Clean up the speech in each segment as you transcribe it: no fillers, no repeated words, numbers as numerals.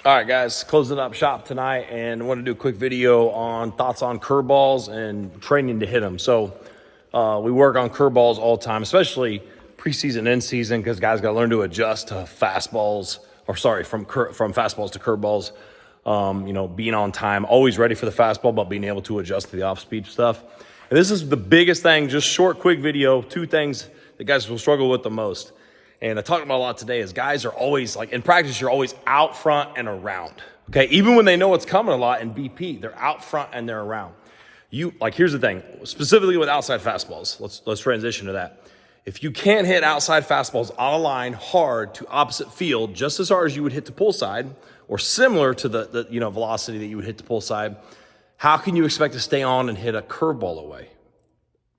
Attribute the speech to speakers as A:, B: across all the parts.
A: All right, guys, closing up shop tonight, and I want to do a quick video on thoughts on curveballs and training to hit them. So we work on curveballs all the time, especially preseason and season, because guys got to learn to adjust to fastballs, or sorry, from fastballs to curveballs. Being on time, always ready for the fastball, but being able to adjust to the off-speed stuff. And this is the biggest thing, just short, quick video, two things that guys will struggle with the most. And I talked about a lot today is guys are always, like in practice, you're always out front and around. Okay, even when they know what's coming a lot in BP, they're out front and they're around. Here's the thing, specifically with outside fastballs, let's transition to that. If you can't hit outside fastballs on a line hard to opposite field, just as hard as you would hit the pull side, or similar to the velocity that you would hit the pull side, how can you expect to stay on and hit a curveball away?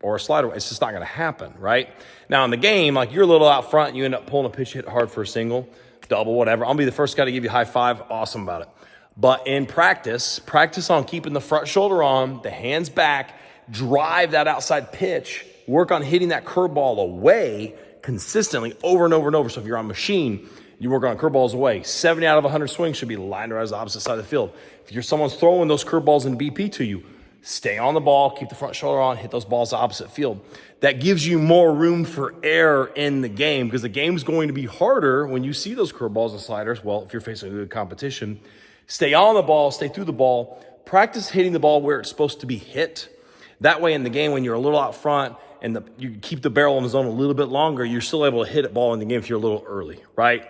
A: Or a slider, it's just not going to happen, right? Now in the game, like you're a little out front, you end up pulling a pitch, hit hard for a single, double, whatever. I'll be the first guy to give you a high five. Awesome about it. But in practice on keeping the front shoulder on, the hands back, drive that outside pitch, work on hitting that curveball away consistently over and over and over. So if you're on machine, you work on curveballs away. 70 out of 100 swings should be lined around the opposite side of the field. If someone's throwing those curveballs in BP to you, stay on the ball, keep the front shoulder on, hit those balls the opposite field. That gives you more room for error in the game, because the game's going to be harder when you see those curveballs and sliders. Well, if you're facing a good competition, stay on the ball, stay through the ball, practice hitting the ball where it's supposed to be hit. That way in the game, when you're a little out front and you keep the barrel in the zone a little bit longer, you're still able to hit a ball in the game if you're a little early, right?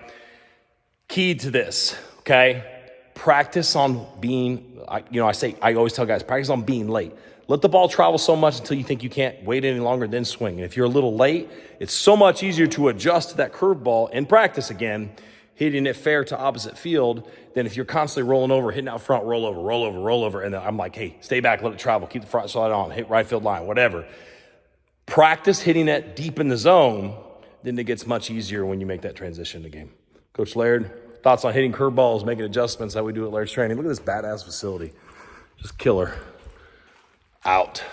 A: Key to this, okay? Practice on being, I always tell guys, practice on being late. Let the ball travel so much until you think you can't wait any longer, then swing. And if you're a little late, it's so much easier to adjust to that curveball in practice again, hitting it fair to opposite field, than if you're constantly rolling over, hitting out front, roll over. And then I'm like, hey, stay back, let it travel, keep the front side on, hit right field line, whatever. Practice hitting it deep in the zone, then it gets much easier when you make that transition to game. Coach Laird, thoughts on hitting curveballs, making adjustments, how we do at Laird's Training. Look at this badass facility. Just killer. Out.